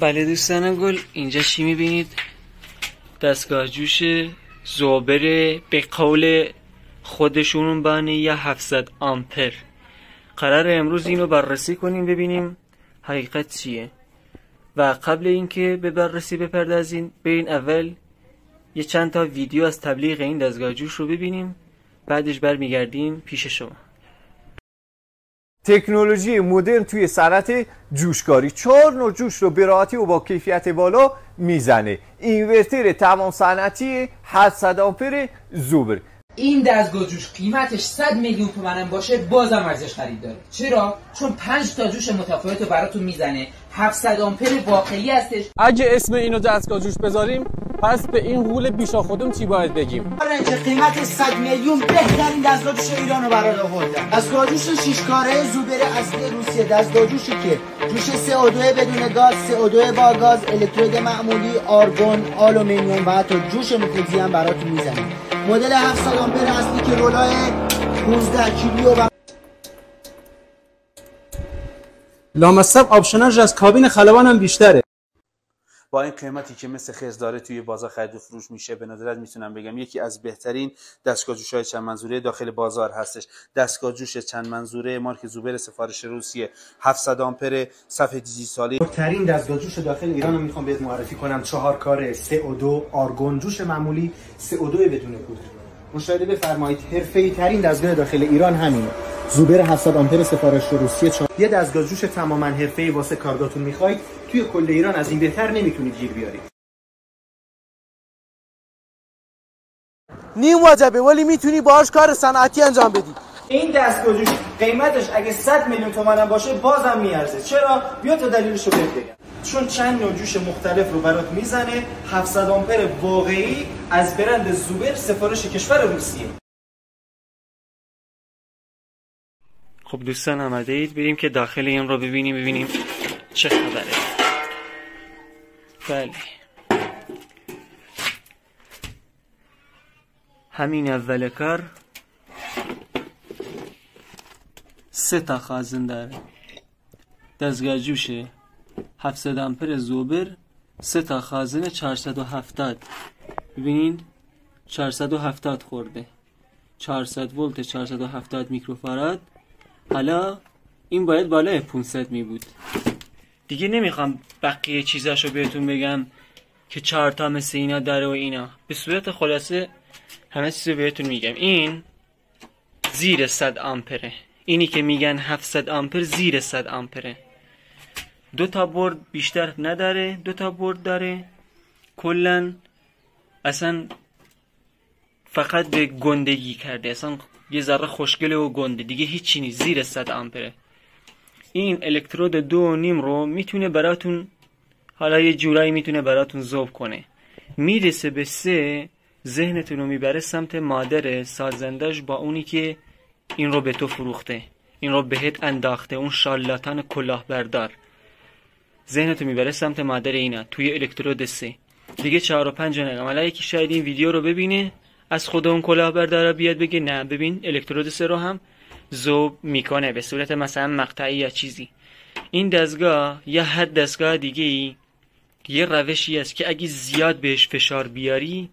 بله دوستان گل، اینجا چی میبینید؟ دستگاه جوش زوبر به قول خودشون بانی یا 700 آمپر. قرار امروز اینو بررسی کنیم ببینیم حقیقت چیه. و قبل اینکه به بررسی بپردازیم برین اول یه چند تا ویدیو از تبلیغ این دستگاه جوش رو ببینیم، بعدش برمیگردیم پیش شما. تکنولوژی مدرن توی صنعت جوشکاری 4 نوع جوش رو به راحتی و با کیفیت بالا میزنه. اینورتر تمام صنعتی 700 آمپر زوبر. این دستگاه جوش قیمتش 100 میلیون تومان باشه بازم ارزش خرید داره. چرا؟ چون 5 تا جوش متفاوت رو براتون میزنه. 700 آمپر واقعی هستش. اگه اسم اینو دستگاه جوش بذاریم پس به این غول بیشا خودم چی باید بگیم؟ که قیمت 100 میلیون بهترین دستگاه جوش ایرانو برات آوردن. دستگاه جوش 6 کاره زوبر اصلی روسیه. دستگاه جوشی که جوش CO2 بدون گاز، CO2 با گاز، الکترود معمولی، آرگون، آلومینیوم و حتی جوش نفوذی هم براتون میزنه. مدل 700 آمپر اصلی که رولای 15 کیلو و لامصب آپشناش از کابین خلبان هم بیشتره. با این قیمتی که مثل خز داره توی بازار خرید و فروش میشه، به نظرت میتونم بگم یکی از بهترین دستگاه جوش‌های چند منظوره داخل بازار هستش. دستگاه جوش چند منظوره مارک زوبر سفارش روسیه 700 آمپر صفحه دیجیتالی. بهترین دستگاه جوش داخل ایران رو میخوام بهت معرفی کنم. 4 کاره، CO2، آرگون، جوش معمولی، CO2 بدون پودر. مشاهده بفرمایید حرفه‌ای ترین دستگاه داخل ایران همینه. زوبر 700 آمپر سفارش روسیه. یه دستگاه جوش تماما حرفه‌ای واسه کارگاهتون میخواید توی کل ایران از این بهتر نمیتونید گیر بیارید. نیم واجبه ولی میتونی باهاش کار صنعتی انجام بدی. این دستگاه جوش قیمتش اگه 100 میلیون تومان هم باشه بازم میارزه. چرا؟ بیا تا دلیلشو بهت بگم. چون چند نوع جوش مختلف رو برات میزنه. 700 آمپر واقعی از برند زوبر سفارش کشور روسیه. خب دوستان آماده اید بریم که داخل این رو ببینیم چه خبره. بله همین اول کار 3 تا خازن داره. دستگاه جوش 700 آمپر زوبر 3 تا خازن 470. ببینید 470 خورده، 400 ولت 470 میکروفاراد. حالا این باید بالای 500 می بود. دیگه نمیخوام بقیه چیزاشو بهتون بگم که 4 تا مثل اینا داره و اینا. به صورت خلاصه همه چیزو بهتون میگم. این زیر 100 آمپره. اینی که میگن 700 آمپر زیر 100 آمپره. 2 تا برد بیشتر نداره، 2 تا برد داره. کلن اصلا فقط به گندگی کرده، اصلا یه ذره خوشگله و گنده، دیگه هیچی نیست. زیر 100 آمپره. این الکترود 2.5 رو میتونه براتون حالا یه جورایی میتونه براتون ذوب کنه. میرسه به 3 ذهنتون رو میبره سمت مادر سازندش با اونی که این رو به تو فروخته، این رو بهت انداخته، اون شالاتان کلاهبردار. ذهنتون میبره سمت مادر اینا توی الکترود 3. دیگه 4 و 5 نگم. حالا یکی شاید این ویدیو رو ببینه از خود اون کلاهبردار بیاد بگه نه ببین الکترود 3 رو هم ذوب میکنه به صورت مثلا مقطعی یا چیزی. این دستگاه یا هر دستگاه دیگه ای یه روشی است که اگه زیاد بهش فشار بیاری،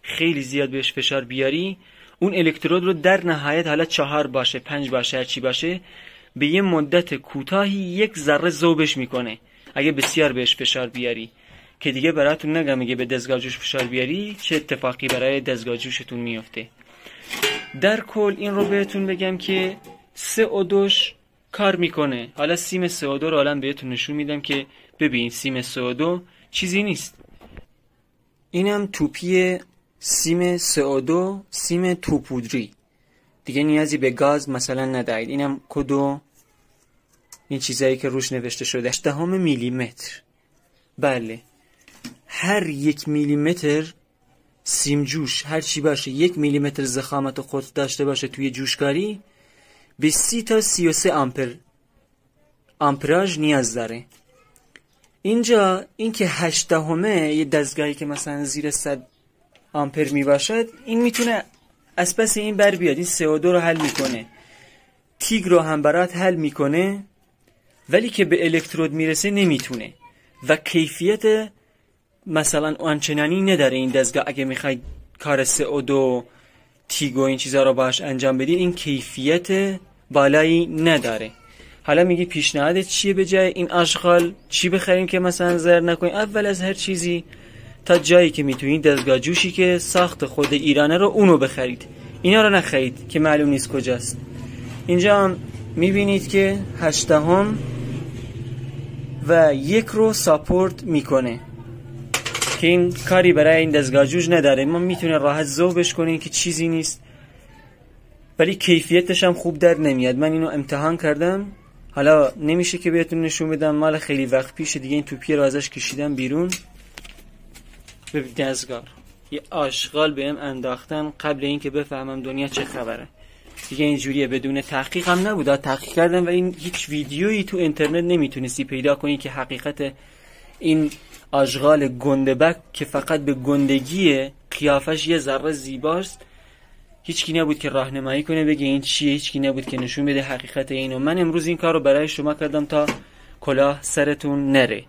خیلی زیاد بهش فشار بیاری، اون الکترود رو در نهایت حالا 4 باشه 5 باشه هر چی باشه به یه مدت کوتاهی یک ذره ذوبش میکنه اگه بسیار بهش فشار بیاری. که دیگه براتون نگم اگه به دستگاه جوش فشار بیاری چه اتفاقی برای دستگاه جوشتون میفته. در کل این رو بهتون بگم که CO2 کار میکنه. حالا سیم CO2 رو الان بهتون نشون میدم که ببین سیم CO2 چیزی نیست. اینم توپی سیم CO2، سیم توپودری. دیگه نیازی به گاز مثلا ندارید. اینم کدو این چیزایی که روش نوشته شده 8 میلیمتر. بله هر 1 میلیمتر سیم جوش هر چی باشه 1 میلیمتر ضخامت و قطر داشته باشه توی جوشکاری به 30 تا 33 آمپراژ نیاز داره. اینجا این که 8 یه دستگاهی که مثلا زیر 100 آمپر می باشد این میتونه از پس این بر بیاد. این CO2 رو حل میکنه، تیگ رو هم برات حل میکنه، ولی که به الکترود میرسه نمیتونه. و کیفیت مثلا آنچنانی نداره این دستگاه. اگه میخواید کار CO2 تیگو این چیزا رو باش انجام بدید این کیفیت بالایی نداره. حالا میگی پیشنهادت چیه به جای این آشغال چی بخریم که مثلا ضرر نکنیم؟ اول از هر چیزی تا جایی که میتونید دستگاه جوشی که ساخت خود ایرانه رو اونو بخرید، اینا رو نخرید که معلوم نیست کجاست. اینجا هم میبینید که 8 و 1 رو ساپورت میکنه که این کاری برای این دستگاه جوش نداره. ما میتونه راحت ذوبش کنیم که چیزی نیست، ولی کیفیتش هم خوب در نمیاد. من اینو امتحان کردم، حالا نمیشه که بهتون نشون بدم، مال خیلی وقت پیش دیگه. این توپیه رو ازش کشیدم بیرون. ببین دستگاه یه آشغال بهم انداختن قبل اینکه بفهمم دنیا چه خبره. دیگه اینجوریه، بدون تحقیق هم نبود. تحقیق کردم و این هیچ ویدیویی تو اینترنت نمیتونستی پیدا کنی که حقیقت این آشغال گندبک که فقط به گندگی قیافش یه ذره زیباست، هیچکی نبود که راهنمایی کنه بگه این چیه، هیچکی نبود که نشون بده حقیقت اینو. من امروز این کار رو برای شما کردم تا کلاه سرتون نره.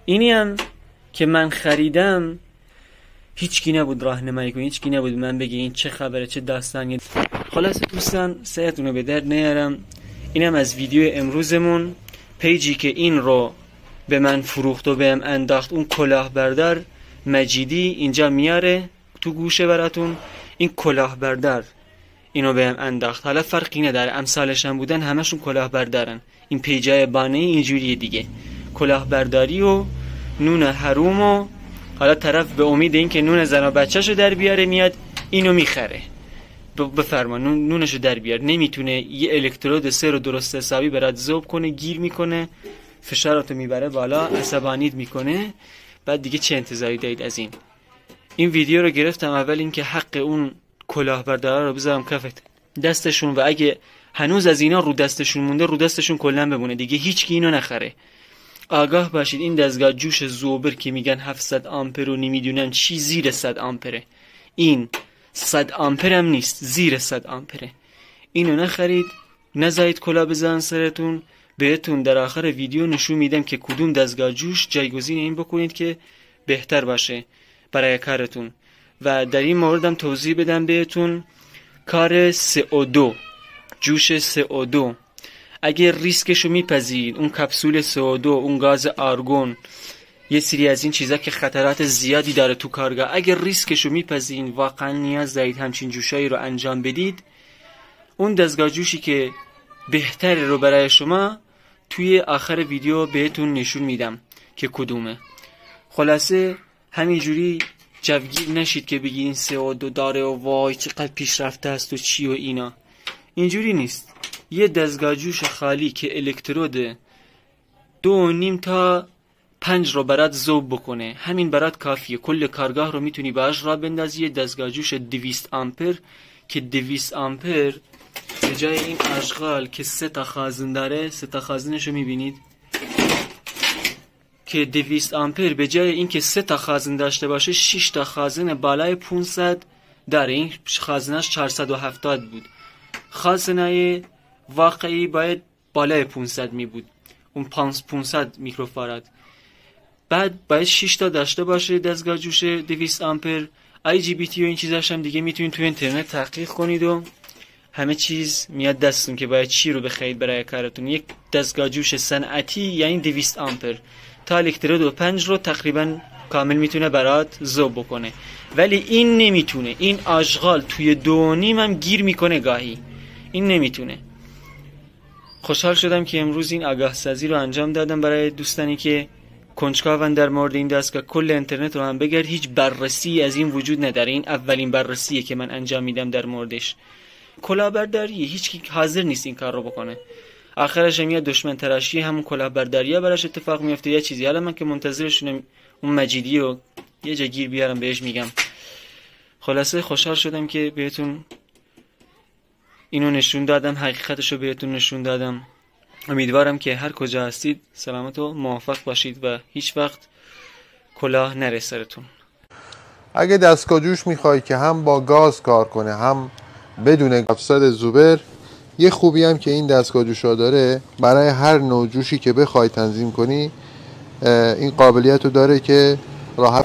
اینی هم که من خریدم هیچکی نبود راهنمایی کنه، هیچکی نبود من بگه این چه خبره، چه داستانیه. خلاص دوستان سرتون رو به درد نیارم. اینم از ویدیو امروزمون. پیجی که این رو به من فروخت و بهم انداخت اون کلاهبردار مجیدی اینجا میاره تو گوشه براتون. این کلاهبردار اینو بهم انداخت. حالا فرقی نداره، امثالش هم بودن همشون کلاهبردارن. این پیجای بانه اینجوریه دیگه، کلاهبرداری و نون حروم و حالا طرف به امید این که نون زن و بچه‌شو در بیاره میاد اینو میخره. بفرما نونشو در بیار. نمیتونه یه الکترود سه رو درست حسابی برات ذوب کنه، گیر میکنه، فشاراتو میبره بالا، عصبانیت میکنه. بعد دیگه چه انتظاری دارید از این ویدیو رو گرفتم اول اینکه حق اون کلاهبردارا رو بذارم کفت دستشون، و اگه هنوز از اینا رو دستشون مونده رو دستشون کلا بمونه دیگه، هیچ کی اینو نخره. آگاه باشید این دستگاه جوش زوبر که میگن 700 آمپر و نمیدونم چی، زیر 100 آمپره. این 100 آمپر هم نیست، زیر 100 آمپره. اینو نخرید، نزایید کلاه بزنن سرتون. بهتون در آخر ویدیو نشون میدم که کدوم دستگاه جوش جایگزین این بکنید که بهتر باشه برای کارتون. و در این موردم توضیح بدم بهتون کار CO2 جوش CO2 اگه ریسکشو میپذیرید، اون کپسول CO2 اون گاز آرگون یه سری از این چیزا که خطرات زیادی داره تو کارگاه، اگه ریسکشو میپذیرید واقعا نیاز دارید همچین جوشایی رو انجام بدید، اون دستگاه جوشی که بهتره رو برای شما توی آخر ویدیو بهتون نشون میدم که کدومه. خلاصه همینجوری جوگیر نشید که بگی این CO2 داره و وای چقدر پیشرفته است و چی و اینا. اینجوری نیست. یه دستگاه جوش خالی که الکترود 2.5 تا 5 رو برات ذوب بکنه همین برات کافیه. کل کارگاه رو میتونی باهاش راه بندازی. یه دستگاه جوش 200 آمپر که 200 آمپر به جای این آشغال که 3 تا خازن داره، 3 تا خازنشو میبینید که 200 آمپر به جای این که 3 تا خازن داشته باشه 6 تا خازن بالای 500 داره. این خازنش 470 بود، خازنای واقعی باید بالای 500 می بود، اون 500 میکروفاراد. بعد باید 6 تا داشته باشه دستگاه جوش 200 آمپر. IGBT و این چیزاش هم دیگه میتونید تو اینترنت تحقیق کنید و همه چیز میاد دستتون که باید چی رو بخرید برای کارتون. یک دستگاه جوش صنعتی یعنی 200 آمپر تا الکترود 5 رو تقریبا کامل میتونه برات ذوب بکنه، ولی این نمیتونه. این آشغال توی 2.5 هم گیر میکنه گاهی، این نمیتونه. خوشحال شدم که امروز این آگاه سازی رو انجام دادم برای دوستانی که کنجکاون در مورد این دستگاه. کل اینترنت رو هم بگرد، هیچ بررسی از این وجود نداره. این اولین بررسیه که من انجام میدم در موردش. کلاهبرداری هیچ کی حاضر نیست این کار رو بکنه. آخرش هم یه دشمن تراشی همون کلاهبرداریه براش اتفاق میفته یه چیزی. حالا من که منتظرشونم اون مجیدی رو یه جا گیر بیارم بهش میگم. خلاصه خوشحال شدم که بهتون اینو نشون دادم، حقیقتشو بهتون نشون دادم. امیدوارم که هر کجا هستید سلامت و موفق باشید و هیچ وقت کلاه نره سرتون. اگه دستگاه جوش میخوای که هم با گاز کار کنه هم بدون 700 زوبر، یه خوبی هم که این دستگاه جوشا داره، برای هر نوع جوشی که بخوای تنظیم کنی این قابلیت رو داره که راحت